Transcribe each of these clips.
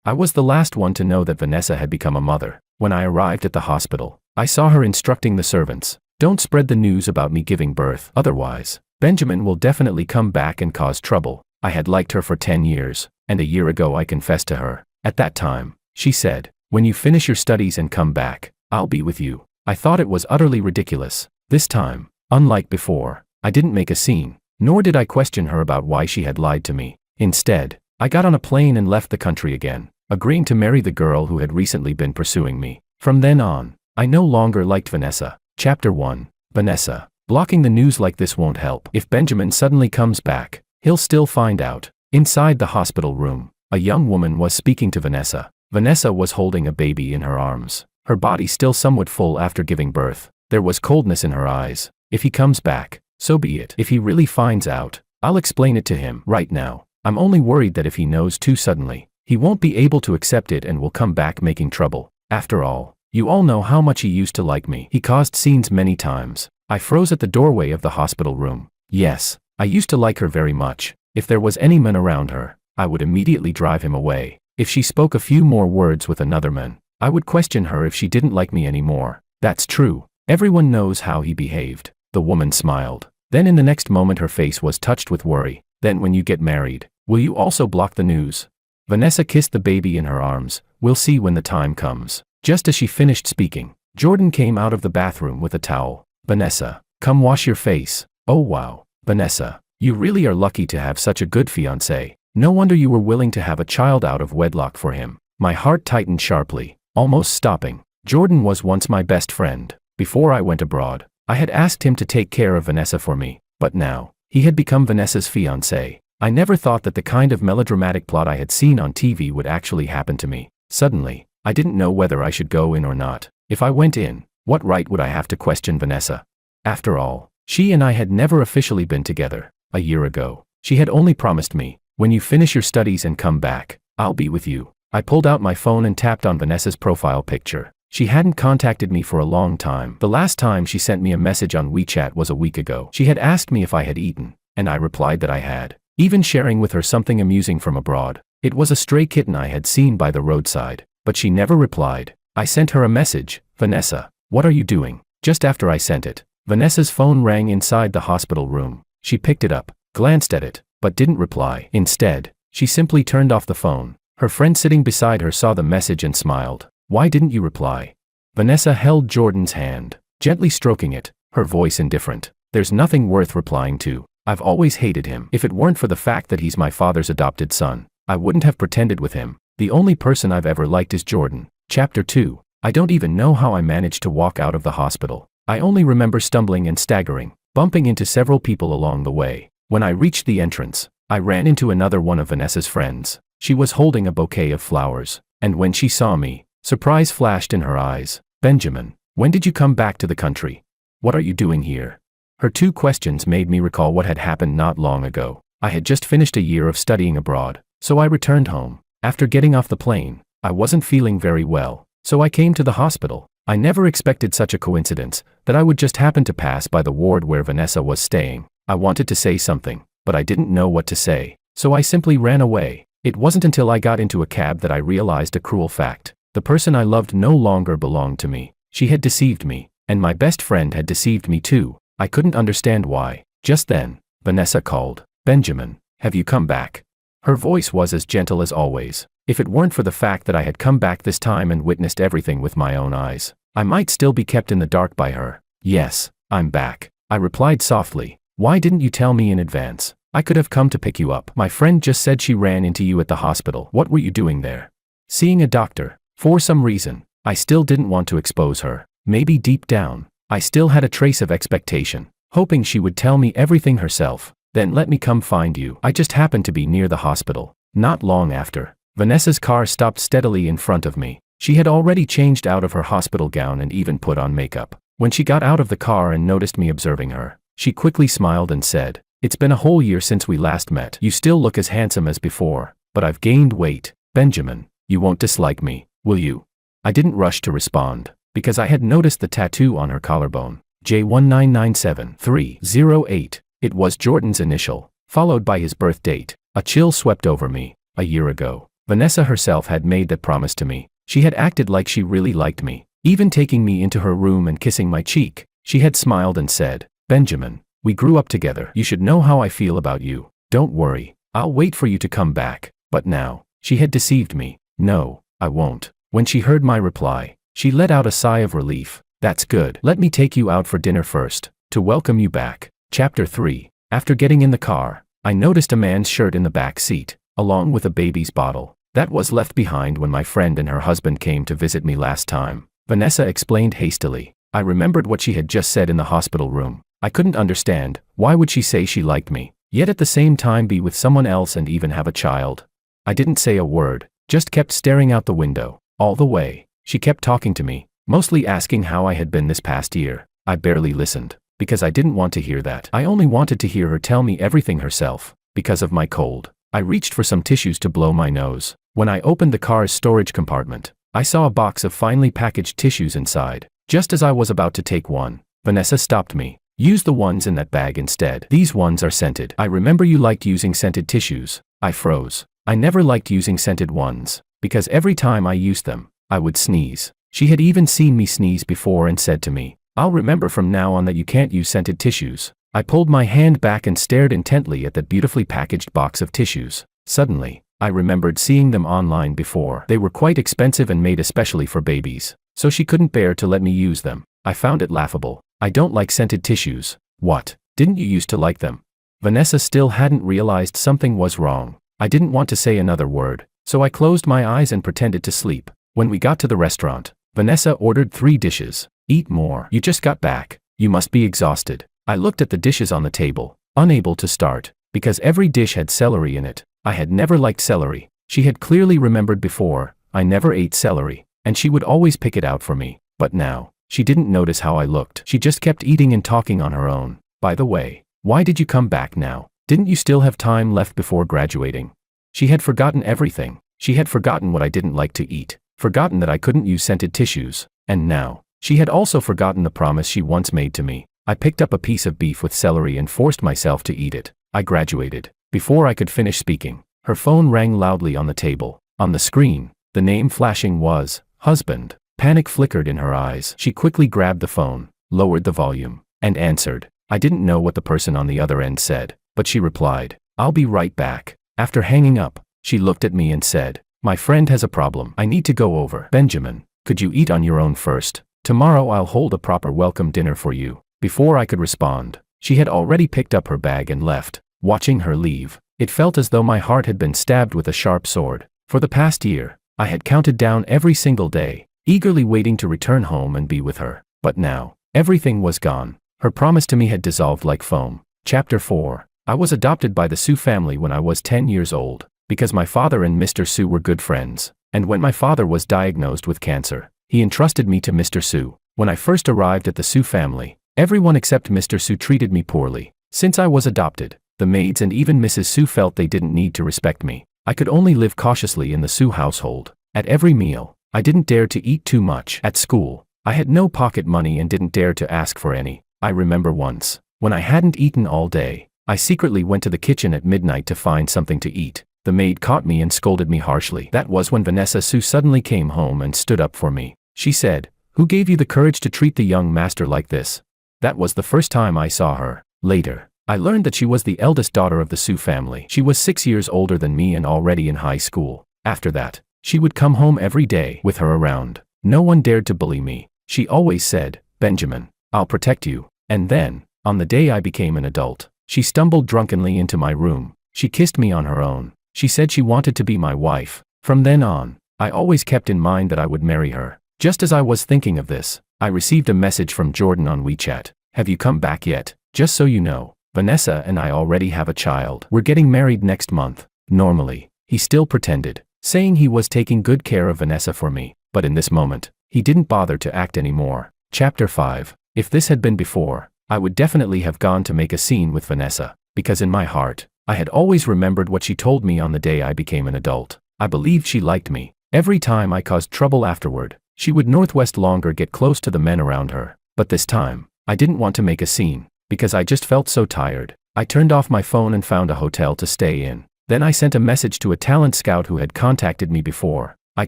I was the last one to know that Vanessa had become a mother. When I arrived at the hospital, I saw her instructing the servants, "Don't spread the news about me giving birth, otherwise, Benjamin will definitely come back and cause trouble." I had liked her for 10 years, and a year ago I confessed to her. At that time, she said, "When you finish your studies and come back, I'll be with you." I thought it was utterly ridiculous. This time, unlike before, I didn't make a scene, nor did I question her about why she had lied to me. Instead, I got on a plane and left the country again, agreeing to marry the girl who had recently been pursuing me. From then on, I no longer liked Vanessa. Chapter 1. Vanessa. Blocking the news like this won't help. If Benjamin suddenly comes back, he'll still find out. Inside the hospital room, a young woman was speaking to Vanessa. Vanessa was holding a baby in her arms, her body still somewhat full after giving birth. There was coldness in her eyes. If he comes back, so be it. If he really finds out, I'll explain it to him. Right now, I'm only worried that if he knows too suddenly, he won't be able to accept it and will come back making trouble. After all, you all know how much he used to like me. He caused scenes many times. I froze at the doorway of the hospital room. Yes, I used to like her very much. If there was any man around her, I would immediately drive him away. If she spoke a few more words with another man, I would question her if she didn't like me anymore. That's true. Everyone knows how he behaved. The woman smiled. Then in the next moment her face was touched with worry. Then when you get married, will you also block the news? Vanessa kissed the baby in her arms. We'll see when the time comes. Just as she finished speaking, Jordan came out of the bathroom with a towel. Vanessa, come wash your face. Oh wow. Vanessa, you really are lucky to have such a good fiancé. No wonder you were willing to have a child out of wedlock for him. My heart tightened sharply, almost stopping. Jordan was once my best friend. Before I went abroad, I had asked him to take care of Vanessa for me, but now, he had become Vanessa's fiancé. I never thought that the kind of melodramatic plot I had seen on TV would actually happen to me. Suddenly, I didn't know whether I should go in or not. If I went in, what right would I have to question Vanessa? After all, she and I had never officially been together. A year ago, she had only promised me, "When you finish your studies and come back, I'll be with you." I pulled out my phone and tapped on Vanessa's profile picture. She hadn't contacted me for a long time. The last time she sent me a message on WeChat was a week ago. She had asked me if I had eaten, and I replied that I had, even sharing with her something amusing from abroad. It was a stray kitten I had seen by the roadside, but she never replied. I sent her a message, "Vanessa, what are you doing?" Just after I sent it, Vanessa's phone rang inside the hospital room. She picked it up, glanced at it, but didn't reply. Instead, she simply turned off the phone. Her friend sitting beside her saw the message and smiled. "Why didn't you reply?" Vanessa held Jordan's hand, gently stroking it, her voice indifferent. "There's nothing worth replying to. I've always hated him. If it weren't for the fact that he's my father's adopted son, I wouldn't have pretended with him. The only person I've ever liked is Jordan." Chapter 2. I don't even know how I managed to walk out of the hospital. I only remember stumbling and staggering, bumping into several people along the way. When I reached the entrance, I ran into another one of Vanessa's friends. She was holding a bouquet of flowers, and when she saw me, surprise flashed in her eyes. "Benjamin, when did you come back to the country? What are you doing here?" Her two questions made me recall what had happened not long ago. I had just finished a year of studying abroad, so I returned home. After getting off the plane, I wasn't feeling very well, so I came to the hospital. I never expected such a coincidence, that I would just happen to pass by the ward where Vanessa was staying. I wanted to say something, but I didn't know what to say, so I simply ran away. It wasn't until I got into a cab that I realized a cruel fact. The person I loved no longer belonged to me. She had deceived me, and my best friend had deceived me too. I couldn't understand why. Just then, Vanessa called. "Benjamin, have you come back?" Her voice was as gentle as always. If it weren't for the fact that I had come back this time and witnessed everything with my own eyes, I might still be kept in the dark by her. "Yes, I'm back," I replied softly. "Why didn't you tell me in advance? I could have come to pick you up. My friend just said she ran into you at the hospital. What were you doing there?" "Seeing a doctor." For some reason, I still didn't want to expose her. Maybe deep down, I still had a trace of expectation, hoping she would tell me everything herself. "Then let me come find you." I just happened to be near the hospital. Not long after, Vanessa's car stopped steadily in front of me. She had already changed out of her hospital gown and even put on makeup. When she got out of the car and noticed me observing her, she quickly smiled and said, "It's been a whole year since we last met. You still look as handsome as before, but I've gained weight. Benjamin, you won't dislike me, will you?" I didn't rush to respond, because I had noticed the tattoo on her collarbone, J1997308. It was Jordan's initial, followed by his birth date. A chill swept over me. A year ago, Vanessa herself had made that promise to me. She had acted like she really liked me. Even taking me into her room and kissing my cheek, she had smiled and said, "Benjamin, we grew up together. You should know how I feel about you. Don't worry. I'll wait for you to come back." But now, she had deceived me. "No, I won't." When she heard my reply, she let out a sigh of relief. "That's good. Let me take you out for dinner first, to welcome you back." Chapter 3. After getting in the car, I noticed a man's shirt in the back seat, along with a baby's bottle. That was left behind when my friend and her husband came to visit me last time. Vanessa explained hastily. I remembered what she had just said in the hospital room. I couldn't understand, why would she say she liked me, yet at the same time be with someone else and even have a child? I didn't say a word, just kept staring out the window. All the way, she kept talking to me, mostly asking how I had been this past year. I barely listened, because I didn't want to hear that. I only wanted to hear her tell me everything herself. Because of my cold, I reached for some tissues to blow my nose. When I opened the car's storage compartment, I saw a box of finely packaged tissues inside. Just as I was about to take one, Vanessa stopped me. "Use the ones in that bag instead. These ones are scented. I remember you liked using scented tissues." I froze. I never liked using scented ones, because every time I used them, I would sneeze. She had even seen me sneeze before and said to me, "I'll remember from now on that you can't use scented tissues." I pulled my hand back and stared intently at that beautifully packaged box of tissues. Suddenly, I remembered seeing them online before. They were quite expensive and made especially for babies, so she couldn't bear to let me use them. I found it laughable. "I don't like scented tissues." "What? Didn't you used to like them?" Vanessa still hadn't realized something was wrong. I didn't want to say another word, so I closed my eyes and pretended to sleep. When we got to the restaurant, Vanessa ordered 3 dishes. "Eat more. You just got back. You must be exhausted." I looked at the dishes on the table, unable to start, because every dish had celery in it. I had never liked celery. She had clearly remembered before, I never ate celery, and she would always pick it out for me. But now, she didn't notice how I looked. She just kept eating and talking on her own. "By the way, why did you come back now? Didn't you still have time left before graduating?" She had forgotten everything. She had forgotten what I didn't like to eat, forgotten that I couldn't use scented tissues, and now, she had also forgotten the promise she once made to me. I picked up a piece of beef with celery and forced myself to eat it. I graduated. Before I could finish speaking, her phone rang loudly on the table. On the screen, the name flashing was, "Husband." Panic flickered in her eyes. She quickly grabbed the phone, lowered the volume, and answered. I didn't know what the person on the other end said, but she replied, "I'll be right back." After hanging up, she looked at me and said, "My friend has a problem. I need to go over. Benjamin, could you eat on your own first? Tomorrow I'll hold a proper welcome dinner for you." Before I could respond, she had already picked up her bag and left. Watching her leave, it felt as though my heart had been stabbed with a sharp sword. For the past year, I had counted down every single day, eagerly waiting to return home and be with her. But now, everything was gone. Her promise to me had dissolved like foam. Chapter 4. I was adopted by the Sue family when I was 10 years old, because my father and Mr. Sue were good friends. And when my father was diagnosed with cancer, he entrusted me to Mr. Sue. When I first arrived at the Sue family, everyone except Mr. Sue treated me poorly. Since I was adopted, the maids and even Mrs. Sue felt they didn't need to respect me. I could only live cautiously in the Sue household. At every meal, I didn't dare to eat too much. At school, I had no pocket money and didn't dare to ask for any. I remember once, when I hadn't eaten all day, I secretly went to the kitchen at midnight to find something to eat. The maid caught me and scolded me harshly. That was when Vanessa Sue suddenly came home and stood up for me. She said, "Who gave you the courage to treat the young master like this?" That was the first time I saw her. Later, I learned that she was the eldest daughter of the Sue family. She was 6 years older than me and already in high school. After that, she would come home every day with her around. No one dared to bully me. She always said, "Benjamin, I'll protect you." And then, on the day I became an adult, she stumbled drunkenly into my room. She kissed me on her own. She said she wanted to be my wife. From then on, I always kept in mind that I would marry her. Just as I was thinking of this, I received a message from Jordan on WeChat. "Have you come back yet? Just so you know, Vanessa and I already have a child. We're getting married next month." Normally, he still pretended, saying he was taking good care of Vanessa for me, but in this moment, he didn't bother to act anymore. Chapter 5. If this had been before, I would definitely have gone to make a scene with Vanessa, because in my heart, I had always remembered what she told me on the day I became an adult. I believed she liked me. Every time I caused trouble afterward, she would Northwest longer get close to the men around her. But this time, I didn't want to make a scene, because I just felt so tired. I turned off my phone and found a hotel to stay in. Then I sent a message to a talent scout who had contacted me before. I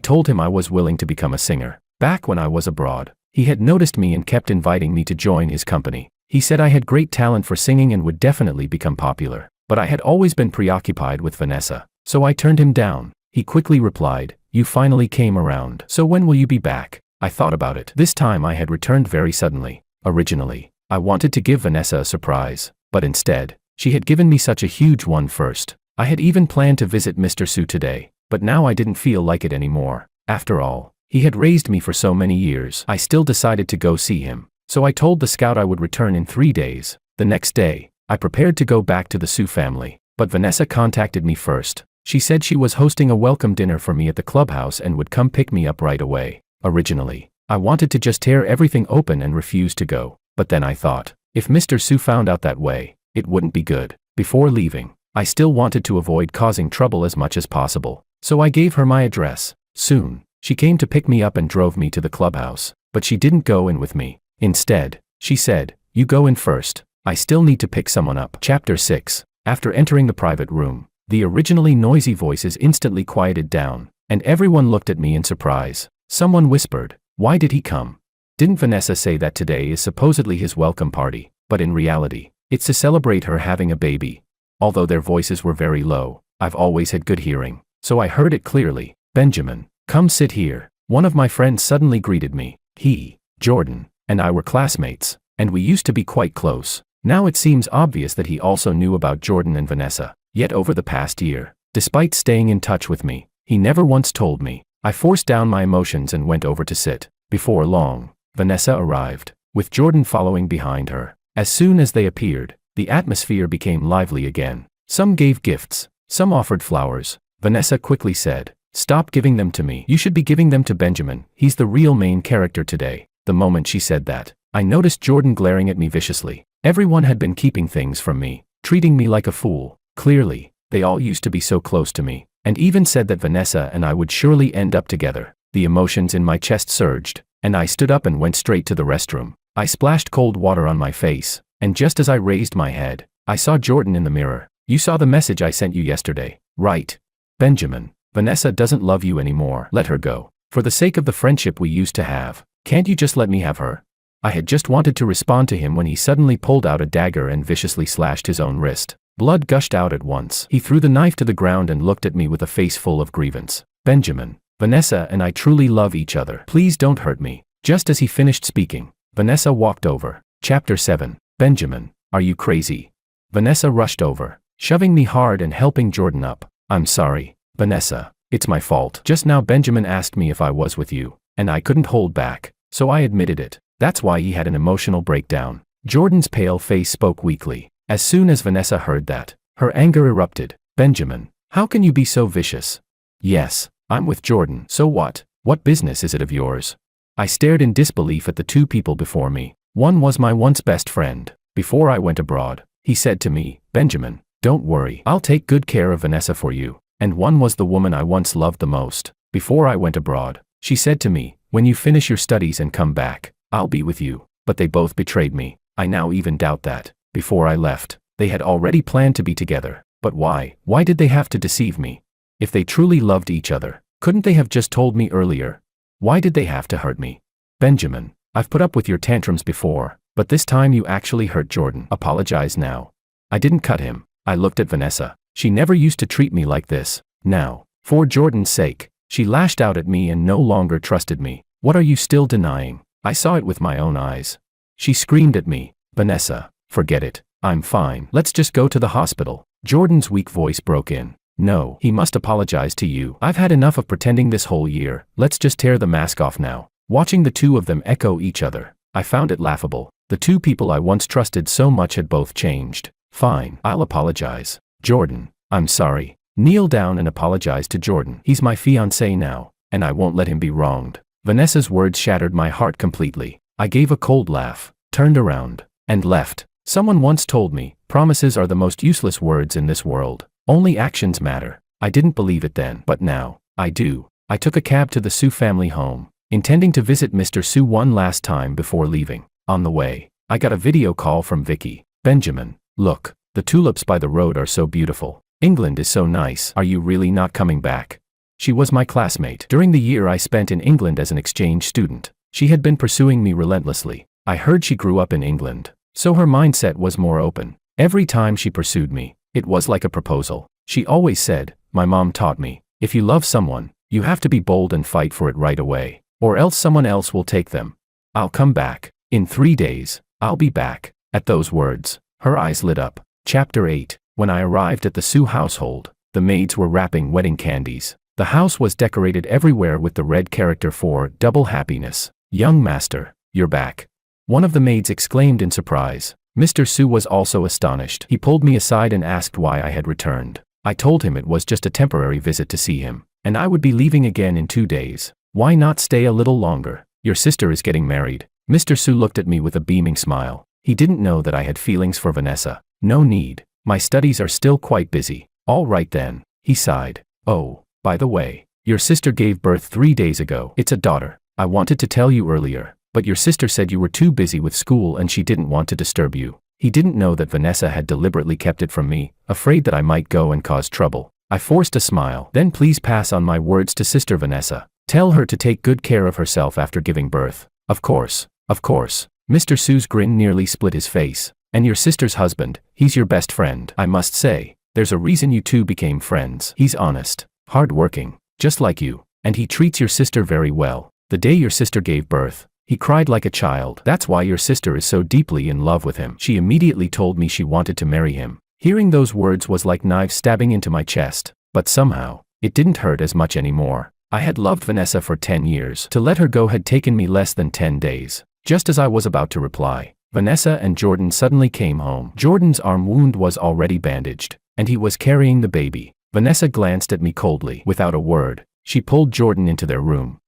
told him I was willing to become a singer. Back when I was abroad, he had noticed me and kept inviting me to join his company. He said I had great talent for singing and would definitely become popular. But I had always been preoccupied with Vanessa, so I turned him down. He quickly replied, "You finally came around. So when will you be back?" I thought about it. This time I had returned very suddenly. Originally, I wanted to give Vanessa a surprise, but instead, she had given me such a huge one first. I had even planned to visit Mr. Su today, but now I didn't feel like it anymore. After all, he had raised me for so many years. I still decided to go see him, so I told the scout I would return in 3 days. The next day, I prepared to go back to the Su family, but Vanessa contacted me first. She said she was hosting a welcome dinner for me at the clubhouse and would come pick me up right away. Originally, I wanted to just tear everything open and refuse to go, but then I thought, if Mr. Su found out that way, it wouldn't be good. Before leaving, I still wanted to avoid causing trouble as much as possible, so I gave her my address. Soon, she came to pick me up and drove me to the clubhouse, but she didn't go in with me. Instead, she said, "You go in first. I still need to pick someone up." Chapter 6. After entering the private room, the originally noisy voices instantly quieted down, and everyone looked at me in surprise. Someone whispered, "Why did he come? Didn't Vanessa say that today is supposedly his welcome party?" But in reality, it's to celebrate her having a baby. Although their voices were very low, I've always had good hearing, so I heard it clearly. "Benjamin, come sit here." One of my friends suddenly greeted me. He, Jordan, and I were classmates, and we used to be quite close. Now it seems obvious that he also knew about Jordan and Vanessa. Yet over the past year, despite staying in touch with me, he never once told me. I forced down my emotions and went over to sit. Before long, Vanessa arrived, with Jordan following behind her. As soon as they appeared, the atmosphere became lively again. Some gave gifts, some offered flowers. Vanessa quickly said, "Stop giving them to me. You should be giving them to Benjamin. He's the real main character today." The moment she said that, I noticed Jordan glaring at me viciously. Everyone had been keeping things from me, treating me like a fool. Clearly, they all used to be so close to me, and even said that Vanessa and I would surely end up together. The emotions in my chest surged, and I stood up and went straight to the restroom. I splashed cold water on my face, and just as I raised my head, I saw Jordan in the mirror. "You saw the message I sent you yesterday, right? Benjamin, Vanessa doesn't love you anymore. Let her go. For the sake of the friendship we used to have, can't you just let me have her?" I had just wanted to respond to him when he suddenly pulled out a dagger and viciously slashed his own wrist. Blood gushed out at once. He threw the knife to the ground and looked at me with a face full of grievance. "Benjamin, Vanessa and I truly love each other. Please don't hurt me." Just as he finished speaking, Vanessa walked over. Chapter 7. "Benjamin, are you crazy?" Vanessa rushed over, shoving me hard and helping Jordan up. "I'm sorry, Vanessa. It's my fault. Just now Benjamin asked me if I was with you, and I couldn't hold back, so I admitted it. That's why he had an emotional breakdown." Jordan's pale face spoke weakly. As soon as Vanessa heard that, her anger erupted. "Benjamin, how can you be so vicious?" "Yes, I'm with Jordan. So what? What business is it of yours?" I stared in disbelief at the two people before me. One was my once best friend. Before I went abroad, he said to me, "Benjamin, don't worry, I'll take good care of Vanessa for you." And one was the woman I once loved the most. Before I went abroad, she said to me, "When you finish your studies and come back, I'll be with you." But they both betrayed me. I now even doubt that. Before I left, they had already planned to be together. But why? Why did they have to deceive me? If they truly loved each other, couldn't they have just told me earlier? Why did they have to hurt me? "Benjamin, I've put up with your tantrums before, but this time you actually hurt Jordan. Apologize now." I didn't cut him. I looked at Vanessa. She never used to treat me like this. Now, for Jordan's sake, she lashed out at me and no longer trusted me. "What are you still denying? I saw it with my own eyes." She screamed at me. "Vanessa, forget it. I'm fine. Let's just go to the hospital." Jordan's weak voice broke in. "No, he must apologize to you. I've had enough of pretending this whole year. Let's just tear the mask off now." Watching the two of them echo each other, I found it laughable. The two people I once trusted so much had both changed. "Fine, I'll apologize." "Jordan, I'm sorry." "Kneel down and apologize to Jordan. He's my fiancé now, and I won't let him be wronged." Vanessa's words shattered my heart completely. I gave a cold laugh, turned around, and left. Someone once told me, promises are the most useless words in this world. Only actions matter. I didn't believe it then, but now, I do. I took a cab to the Su family home, intending to visit Mr. Su one last time before leaving. On the way, I got a video call from Vicky. "Benjamin, look, the tulips by the road are so beautiful. England is so nice. Are you really not coming back? She was my classmate during the year I spent in England as an exchange student. She had been pursuing me relentlessly. I heard she grew up in England, so her mindset was more open. Every time she pursued me, it was like a proposal. She always said, my mom taught me, if you love someone, you have to be bold and fight for it right away, or else someone else will take them. I'll come back. In 3 days, I'll be back. At those words, her eyes lit up. Chapter 8. When I arrived at the Sue household, the maids were wrapping wedding candies. The house was decorated everywhere with the red character for double happiness. Young master, you're back. One of the maids exclaimed in surprise. Mr. Sue was also astonished. He pulled me aside and asked why I had returned. I told him it was just a temporary visit to see him, and I would be leaving again in 2 days. Why not stay a little longer? Your sister is getting married. Mr. Sue looked at me with a beaming smile. He didn't know that I had feelings for Vanessa. No need. My studies are still quite busy. All right then. He sighed. Oh, by the way, your sister gave birth 3 days ago. It's a daughter. I wanted to tell you earlier, but your sister said you were too busy with school and she didn't want to disturb you. He didn't know that Vanessa had deliberately kept it from me, afraid that I might go and cause trouble. I forced a smile. Then please pass on my words to Sister Vanessa. Tell her to take good care of herself after giving birth. Of course. Of course. Mr. Sue's grin nearly split his face. And your sister's husband, he's your best friend. I must say, there's a reason you two became friends. He's honest, hard-working, just like you, and he treats your sister very well. The day your sister gave birth, he cried like a child. That's why your sister is so deeply in love with him. She immediately told me she wanted to marry him. Hearing those words was like knives stabbing into my chest, but somehow, it didn't hurt as much anymore. I had loved Vanessa for 10 years. To let her go had taken me less than 10 days. Just as I was about to reply, Vanessa and Jordan suddenly came home. Jordan's arm wound was already bandaged, and he was carrying the baby. Vanessa glanced at me coldly. Without a word, she pulled Jordan into their room.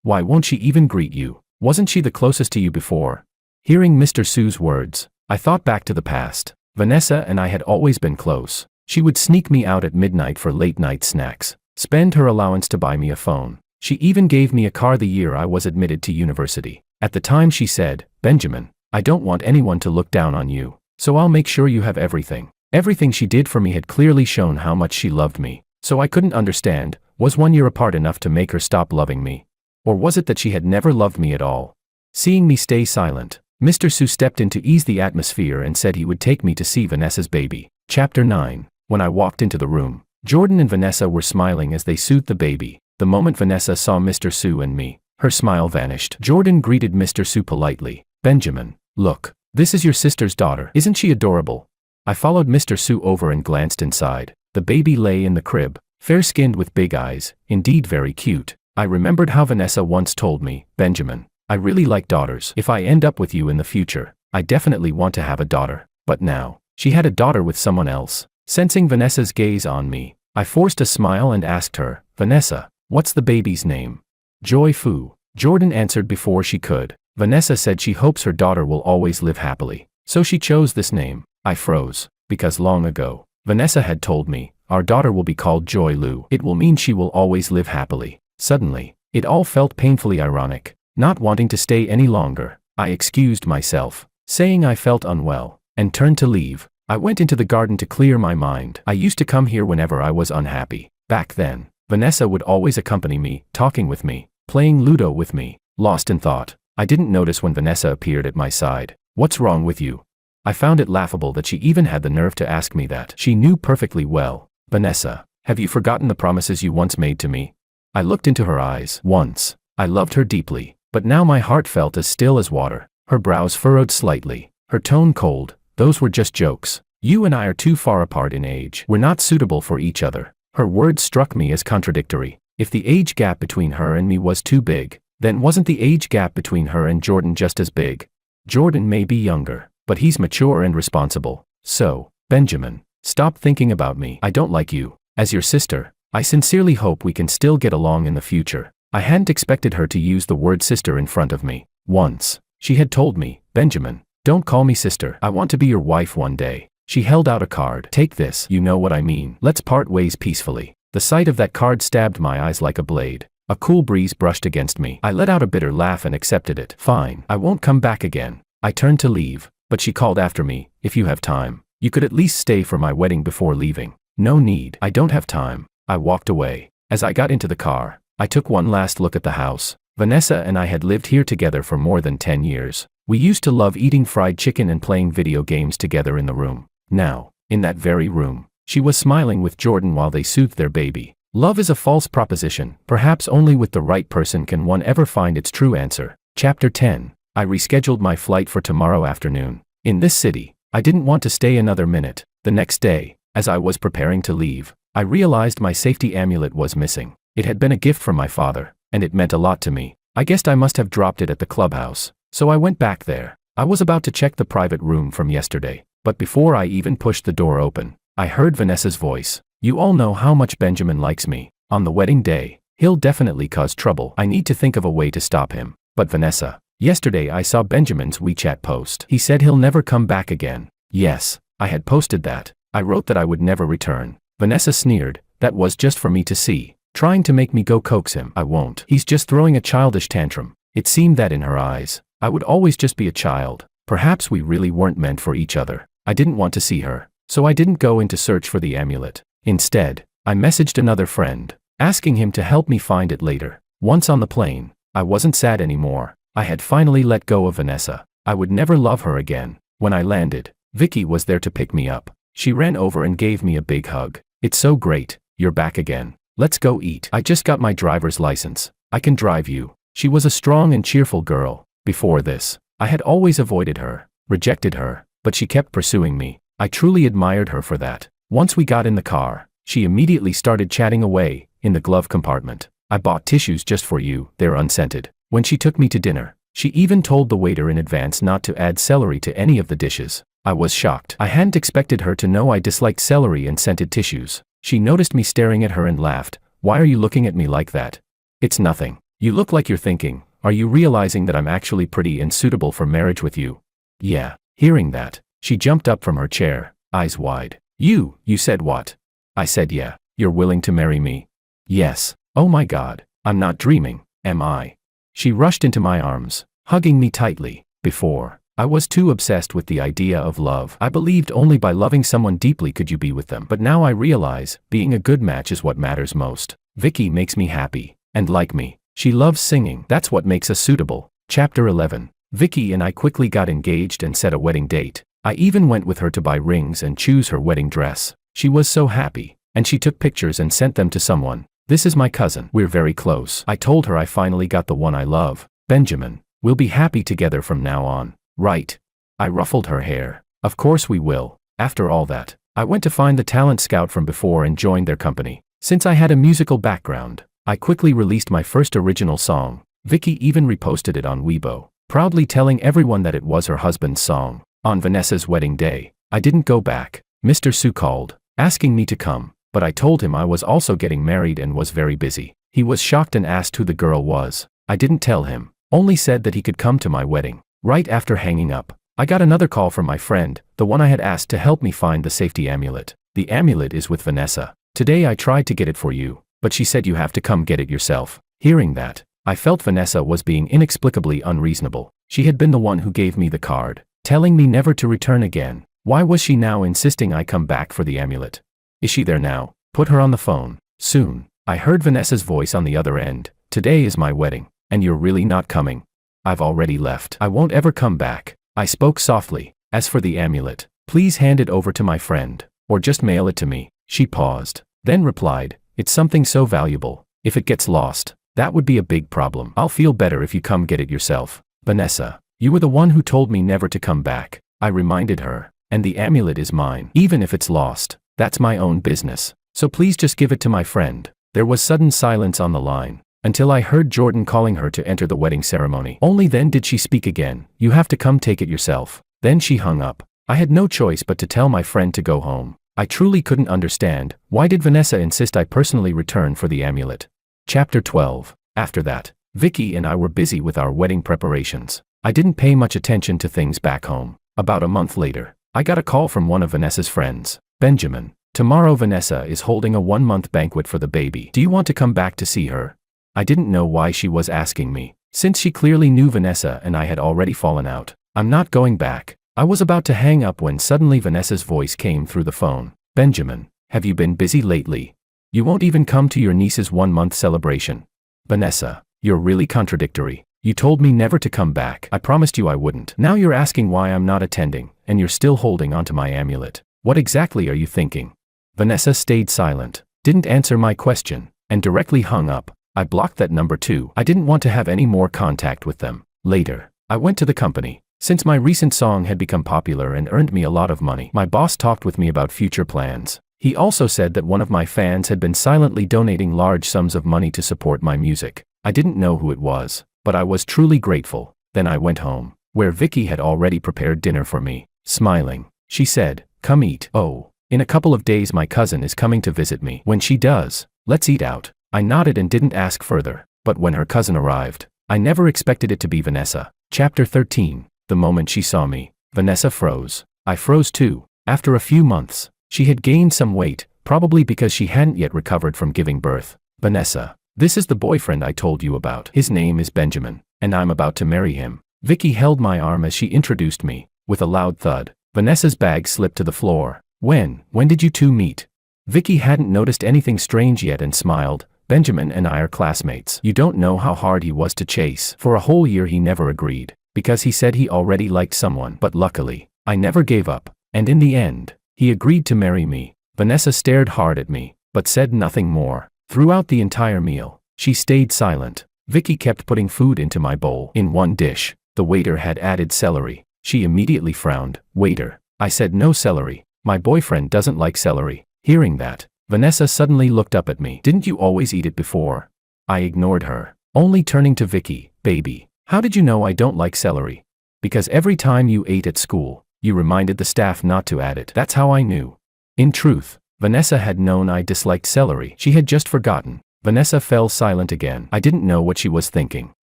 Why won't she even greet you? Wasn't she the closest to you before? Hearing Mr. Sue's words, I thought back to the past. Vanessa and I had always been close. She would sneak me out at midnight for late-night snacks, spend her allowance to buy me a phone. She even gave me a car the year I was admitted to university. At the time she said, Benjamin, I don't want anyone to look down on you, so I'll make sure you have everything. Everything she did for me had clearly shown how much she loved me, so I couldn't understand, was 1 year apart enough to make her stop loving me? Or was it that she had never loved me at all? Seeing me stay silent, Mr. Sue stepped in to ease the atmosphere and said he would take me to see Vanessa's baby. Chapter 9. When I walked into the room, Jordan and Vanessa were smiling as they soothed the baby. The moment Vanessa saw Mr. Sue and me, her smile vanished. Jordan greeted Mr. Sue politely. Benjamin, look, this is your sister's daughter. Isn't she adorable? I followed Mr. Sue over and glanced inside. The baby lay in the crib, fair-skinned with big eyes, indeed very cute. I remembered how Vanessa once told me, Benjamin, I really like daughters. If I end up with you in the future, I definitely want to have a daughter. But now, she had a daughter with someone else. Sensing Vanessa's gaze on me, I forced a smile and asked her, Vanessa, what's the baby's name? Joy Fu. Jordan answered before she could. Vanessa said she hopes her daughter will always live happily, so she chose this name. I froze, because long ago, Vanessa had told me, our daughter will be called Joy Lu. It will mean she will always live happily. Suddenly, it all felt painfully ironic. Not wanting to stay any longer, I excused myself, saying I felt unwell, and turned to leave. I went into the garden to clear my mind. I used to come here whenever I was unhappy. Back then, Vanessa would always accompany me, talking with me, playing Ludo with me. Lost in thought, I didn't notice when Vanessa appeared at my side. What's wrong with you? I found it laughable that she even had the nerve to ask me that. She knew perfectly well. Vanessa, have you forgotten the promises you once made to me? I looked into her eyes. Once, I loved her deeply, but now my heart felt as still as water. Her brows furrowed slightly, her tone cold. Those were just jokes. You and I are too far apart in age. We're not suitable for each other. Her words struck me as contradictory. If the age gap between her and me was too big, then wasn't the age gap between her and Jordan just as big? Jordan may be younger, but he's mature and responsible. So, Benjamin, stop thinking about me. I don't like you. As your sister, I sincerely hope we can still get along in the future. I hadn't expected her to use the word sister in front of me. Once, she had told me, Benjamin, don't call me sister. I want to be your wife one day. She held out a card. Take this. You know what I mean. Let's part ways peacefully. The sight of that card stabbed my eyes like a blade. A cool breeze brushed against me. I let out a bitter laugh and accepted it. Fine. I won't come back again. I turned to leave, but she called after me, if you have time, you could at least stay for my wedding before leaving. No need. I don't have time. I walked away. As I got into the car, I took one last look at the house. Vanessa and I had lived here together for more than 10 years. We used to love eating fried chicken and playing video games together in the room. Now, in that very room, she was smiling with Jordan while they soothed their baby. Love is a false proposition. Perhaps only with the right person can one ever find its true answer. Chapter 10. I rescheduled my flight for tomorrow afternoon. In this city, I didn't want to stay another minute. The next day, as I was preparing to leave, I realized my safety amulet was missing. It had been a gift from my father, and it meant a lot to me. I guessed I must have dropped it at the clubhouse, so I went back there. I was about to check the private room from yesterday, but before I even pushed the door open, I heard Vanessa's voice. You all know how much Benjamin likes me. On the wedding day, he'll definitely cause trouble. I need to think of a way to stop him. But Vanessa, yesterday I saw Benjamin's WeChat post. He said he'll never come back again. Yes, I had posted that. I wrote that I would never return. Vanessa sneered. That was just for me to see. Trying to make me go coax him. I won't. He's just throwing a childish tantrum. It seemed that in her eyes, I would always just be a child. Perhaps we really weren't meant for each other. I didn't want to see her, so I didn't go in to search for the amulet. Instead, I messaged another friend, asking him to help me find it later. Once on the plane, I wasn't sad anymore. I had finally let go of Vanessa. I would never love her again. When I landed, Vicky was there to pick me up. She ran over and gave me a big hug. It's so great, you're back again. Let's go eat. I just got my driver's license. I can drive you. She was a strong and cheerful girl. Before this, I had always avoided her, rejected her, but she kept pursuing me. I truly admired her for that. Once we got in the car, she immediately started chatting away, in the glove compartment. I bought tissues just for you, they're unscented. When she took me to dinner, she even told the waiter in advance not to add celery to any of the dishes. I was shocked. I hadn't expected her to know I disliked celery and scented tissues. She noticed me staring at her and laughed. Why are you looking at me like that? It's nothing. You look like you're thinking, are you realizing that I'm actually pretty and suitable for marriage with you? Yeah. Hearing that, she jumped up from her chair, eyes wide. You said what? I said yeah. You're willing to marry me? Yes. Oh my God, I'm not dreaming, am I? She rushed into my arms, hugging me tightly. Before, I was too obsessed with the idea of love. I believed only by loving someone deeply could you be with them. But now I realize, being a good match is what matters most. Vicky makes me happy, and like me, she loves singing. That's what makes us suitable. Chapter 11. Vicky and I quickly got engaged and set a wedding date. I even went with her to buy rings and choose her wedding dress. She was so happy, and she took pictures and sent them to someone. This is my cousin. We're very close. I told her I finally got the one I love, Benjamin. We'll be happy together from now on. Right. I ruffled her hair. Of course we will. After all that, I went to find the talent scout from before and joined their company. Since I had a musical background, I quickly released my first original song. Vicky even reposted it on Weibo, proudly telling everyone that it was her husband's song. On Vanessa's wedding day, I didn't go back. Mr. Su called, asking me to come, but I told him I was also getting married and was very busy. He was shocked and asked who the girl was. I didn't tell him, only said that he could come to my wedding. Right after hanging up, I got another call from my friend, the one I had asked to help me find the safety amulet. The amulet is with Vanessa. Today I tried to get it for you, but she said you have to come get it yourself. Hearing that, I felt Vanessa was being inexplicably unreasonable. She had been the one who gave me the card, telling me never to return again. Why was she now insisting I come back for the amulet? Is she there now? Put her on the phone. Soon, I heard Vanessa's voice on the other end. Today is my wedding, and you're really not coming. I've already left. I won't ever come back. I spoke softly. As for the amulet, please hand it over to my friend, or just mail it to me. She paused, then replied, it's something so valuable. If it gets lost, that would be a big problem. I'll feel better if you come get it yourself. Vanessa, you were the one who told me never to come back. I reminded her, and the amulet is mine. Even if it's lost, that's my own business. So please just give it to my friend. There was sudden silence on the line, until I heard Jordan calling her to enter the wedding ceremony. Only then did she speak again. You have to come take it yourself. Then she hung up. I had no choice but to tell my friend to go home. I truly couldn't understand, why did Vanessa insist I personally return for the amulet? Chapter 12. After that, Vicky and I were busy with our wedding preparations. I didn't pay much attention to things back home. About a month later, I got a call from one of Vanessa's friends, Benjamin. Tomorrow Vanessa is holding a 1-month banquet for the baby. Do you want to come back to see her? I didn't know why she was asking me, since she clearly knew Vanessa and I had already fallen out. I'm not going back. I was about to hang up when suddenly Vanessa's voice came through the phone. Benjamin, Have you been busy lately? You won't even come to your niece's 1-month celebration. Vanessa, you're really contradictory. You told me never to come back. I promised you I wouldn't. Now you're asking why I'm not attending, and you're still holding onto my amulet. What exactly are you thinking? Vanessa stayed silent, didn't answer my question, and directly hung up. I blocked that number too. I didn't want to have any more contact with them. Later, I went to the company. Since my recent song had become popular and earned me a lot of money, my boss talked with me about future plans. He also said that one of my fans had been silently donating large sums of money to support my music. I didn't know who it was, but I was truly grateful. Then I went home, where Vicky had already prepared dinner for me. Smiling, she said, "Come eat." "Oh, in a couple of days my cousin is coming to visit me. When she does, let's eat out." I nodded and didn't ask further, but when her cousin arrived, I never expected it to be Vanessa. Chapter 13. The moment she saw me, Vanessa froze. I froze too. After a few months, she had gained some weight, probably because she hadn't yet recovered from giving birth. "Vanessa, this is the boyfriend I told you about. His name is Benjamin, and I'm about to marry him." Vicky held my arm as she introduced me. With a loud thud, Vanessa's bag slipped to the floor. When did you two meet?" Vicky hadn't noticed anything strange yet and smiled. "Benjamin and I are classmates. You don't know how hard he was to chase. For a whole year he never agreed, because he said he already liked someone. But luckily, I never gave up, and in the end, he agreed to marry me." Vanessa stared hard at me, but said nothing more. Throughout the entire meal, she stayed silent. Vicky kept putting food into my bowl. In one dish, the waiter had added celery. She immediately frowned. "Waiter," I said, "no celery. My boyfriend doesn't like celery." Hearing that, Vanessa suddenly looked up at me. "Didn't you always eat it before?" I ignored her, only turning to Vicky. "Baby, how did you know I don't like celery?" "Because every time you ate at school, you reminded the staff not to add it. That's how I knew." In truth, Vanessa had known I disliked celery. She had just forgotten. Vanessa fell silent again. I didn't know what she was thinking.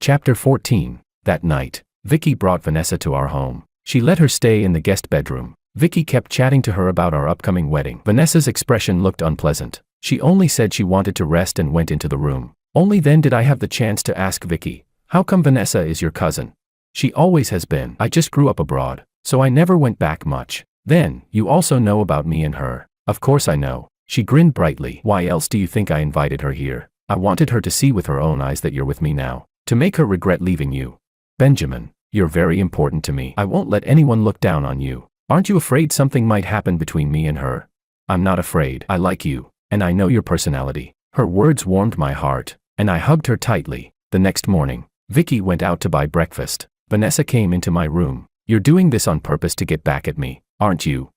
Chapter 14. That night, Vicky brought Vanessa to our home. She let her stay in the guest bedroom. Vicky kept chatting to her about our upcoming wedding. Vanessa's expression looked unpleasant. She only said she wanted to rest and went into the room. Only then did I have the chance to ask Vicky, "How come Vanessa is your cousin?" "She always has been. I just grew up abroad, so I never went back much." "Then, you also know about me and her." "Of course I know." She grinned brightly. "Why else do you think I invited her here? I wanted her to see with her own eyes that you're with me now, to make her regret leaving you." "Benjamin, you're very important to me. I won't let anyone look down on you. Aren't you afraid something might happen between me and her?" "I'm not afraid. I like you, and I know your personality." Her words warmed my heart, and I hugged her tightly. The next morning, Vicky went out to buy breakfast. Vanessa came into my room. "You're doing this on purpose to get back at me, aren't you?"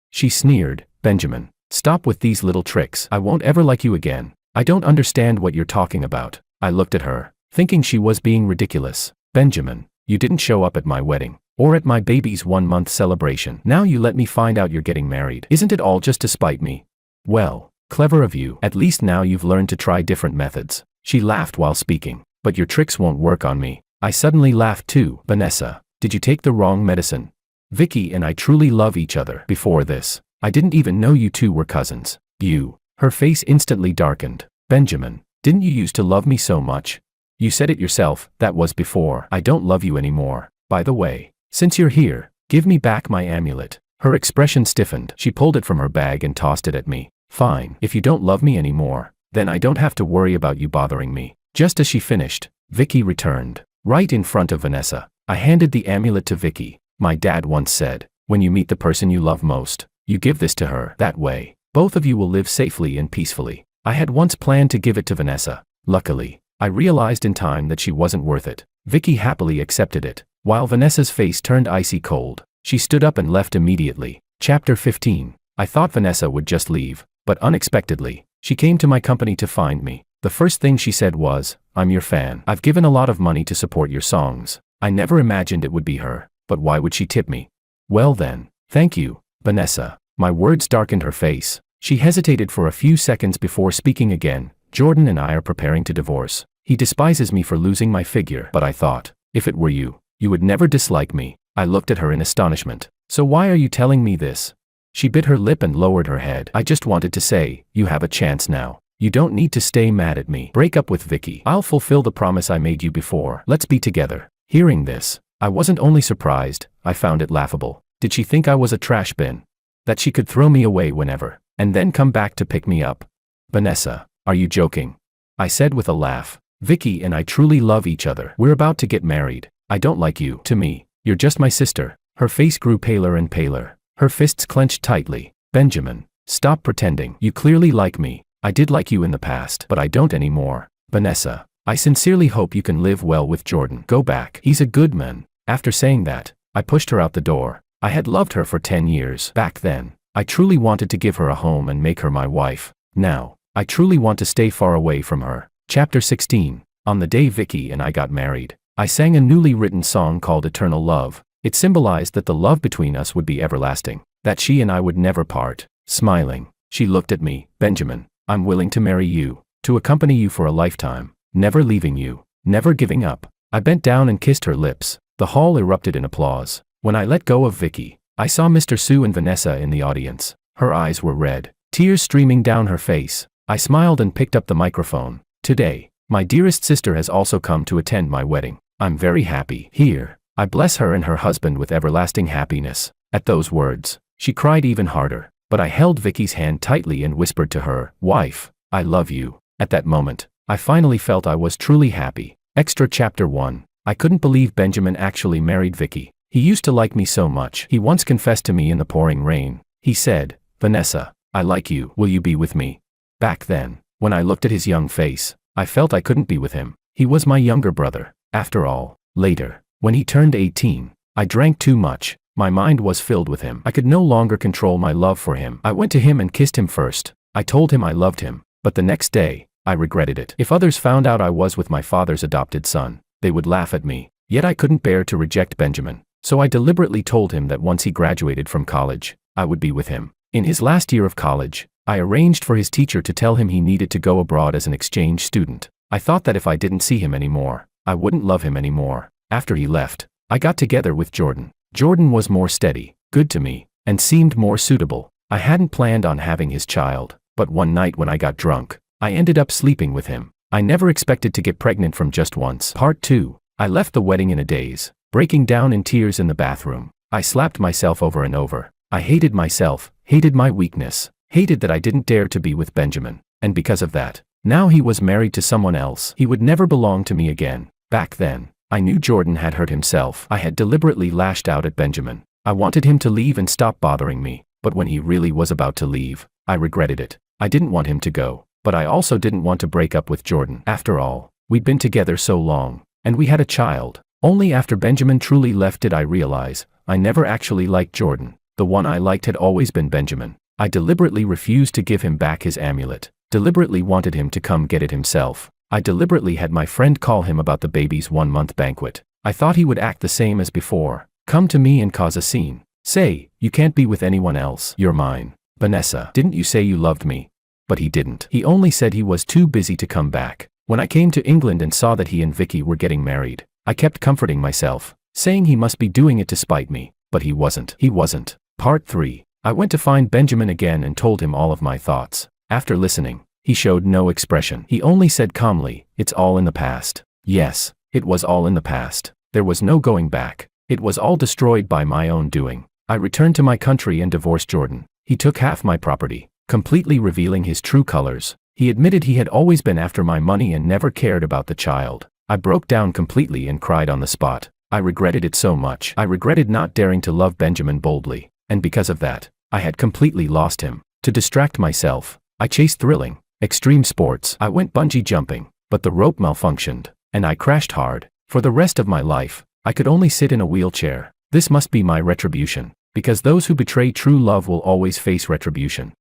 She sneered. "Benjamin, stop with these little tricks. I won't ever like you again. I don't understand what you're talking about." I looked at her, thinking she was being ridiculous. "Benjamin, you didn't show up at my wedding, or at my baby's 1-month celebration. Now you let me find out you're getting married. Isn't it all just to spite me?" "Well, clever of you. At least now you've learned to try different methods." She laughed while speaking. "But your tricks won't work on me." I suddenly laughed too. "Vanessa, did you take the wrong medicine? Vicky and I truly love each other. Before this, I didn't even know you two were cousins." "You." Her face instantly darkened. "Benjamin, didn't you used to love me so much? You said it yourself, that was before. I don't love you anymore. By the way, since you're here, give me back my amulet." Her expression stiffened. She pulled it from her bag and tossed it at me. "Fine. If you don't love me anymore, then I don't have to worry about you bothering me." Just as she finished, Vicky returned, right in front of Vanessa. I handed the amulet to Vicky. "My dad once said, when you meet the person you love most, you give this to her. That way, both of you will live safely and peacefully." I had once planned to give it to Vanessa. Luckily, I realized in time that she wasn't worth it. Vicky happily accepted it. While Vanessa's face turned icy cold, she stood up and left immediately. Chapter 15. I thought Vanessa would just leave, but unexpectedly, she came to my company to find me. The first thing she said was, "I'm your fan. I've given a lot of money to support your songs." I never imagined it would be her, but why would she tip me? "Well then, thank you, Vanessa." My words darkened her face. She hesitated for a few seconds before speaking again. "Jordan and I are preparing to divorce. He despises me for losing my figure, but I thought, if it were you, you would never dislike me." I looked at her in astonishment. "So why are you telling me this?" She bit her lip and lowered her head. "I just wanted to say, you have a chance now. You don't need to stay mad at me. Break up with Vicky. I'll fulfill the promise I made you before. Let's be together." Hearing this, I wasn't only surprised, I found it laughable. Did she think I was a trash bin? That she could throw me away whenever? and then come back to pick me up. Vanessa, are you joking? I said with a laugh. Vicky and I truly love each other. We're about to get married. I don't like you. To me, you're just my sister. Her face grew paler and paler. Her fists clenched tightly. Benjamin, stop pretending. You clearly like me. I did like you in the past, but I don't anymore. Vanessa, I sincerely hope you can live well with Jordan. Go back. He's a good man. After saying that, I pushed her out the door. I had loved her for 10 years. Back then, I truly wanted to give her a home and make her my wife. Now, I truly want to stay far away from her. Chapter 16. On the day Vicky and I got married, I sang a newly written song called Eternal Love. It symbolized that the love between us would be everlasting, that she and I would never part. Smiling, she looked at me. Benjamin, I'm willing to marry you, to accompany you for a lifetime, never leaving you, never giving up. I bent down and kissed her lips. The hall erupted in applause. When I let go of Vicky, I saw Mr. Sue and Vanessa in the audience. Her eyes were red, tears streaming down her face. I smiled and picked up the microphone. Today, my dearest sister has also come to attend my wedding. I'm very happy. Here, I bless her and her husband with everlasting happiness. At those words, she cried even harder, but I held Vicky's hand tightly and whispered to her, "Wife, I love you." At that moment, I finally felt I was truly happy. Extra Chapter 1. I couldn't believe Benjamin actually married Vicky. He used to like me so much. He once confessed to me in the pouring rain. He said, "Vanessa, I like you. Will you be with me?" Back then, when I looked at his young face, I felt I couldn't be with him. He was my younger brother. After all, later, when he turned 18, I drank too much. My mind was filled with him. I could no longer control my love for him. I went to him and kissed him first. I told him I loved him, but the next day, I regretted it. If others found out I was with my father's adopted son, they would laugh at me. Yet I couldn't bear to reject Benjamin, so I deliberately told him that once he graduated from college, I would be with him. In his last year of college, I arranged for his teacher to tell him he needed to go abroad as an exchange student. I thought that if I didn't see him anymore, I wouldn't love him anymore. After he left, I got together with Jordan. Jordan was more steady, good to me, and seemed more suitable. I hadn't planned on having his child, but one night when I got drunk, I ended up sleeping with him. I never expected to get pregnant from just once. Part 2. I left the wedding in a daze, breaking down in tears in the bathroom. I slapped myself over and over. I hated myself, hated my weakness, hated that I didn't dare to be with Benjamin. And because of that, now he was married to someone else. He would never belong to me again. Back then, I knew Jordan had hurt himself. I had deliberately lashed out at Benjamin. I wanted him to leave and stop bothering me, but when he really was about to leave, I regretted it. I didn't want him to go, but I also didn't want to break up with Jordan. After all, we'd been together so long, and we had a child. Only after Benjamin truly left did I realize I never actually liked Jordan. The one I liked had always been Benjamin. I deliberately refused to give him back his amulet, deliberately wanted him to come get it himself. I deliberately had my friend call him about the baby's 1-month banquet. I thought he would act the same as before, come to me and cause a scene. Say, "You can't be with anyone else. You're mine. Vanessa, didn't you say you loved me?" But he didn't. He only said he was too busy to come back. When I came to England and saw that he and Vicky were getting married, I kept comforting myself, saying he must be doing it to spite me, but he wasn't. He wasn't. Part 3. I went to find Benjamin again and told him all of my thoughts. After listening, he showed no expression. He only said calmly, "It's all in the past." Yes, it was all in the past. There was no going back. It was all destroyed by my own doing. I returned to my country and divorced Jordan. He took half my property, completely revealing his true colors. He admitted he had always been after my money and never cared about the child. I broke down completely and cried on the spot. I regretted it so much. I regretted not daring to love Benjamin boldly, and because of that, I had completely lost him. To distract myself, I chased thrilling, extreme sports. I went bungee jumping, but the rope malfunctioned, and I crashed hard. For the rest of my life, I could only sit in a wheelchair. This must be my retribution, because those who betray true love will always face retribution.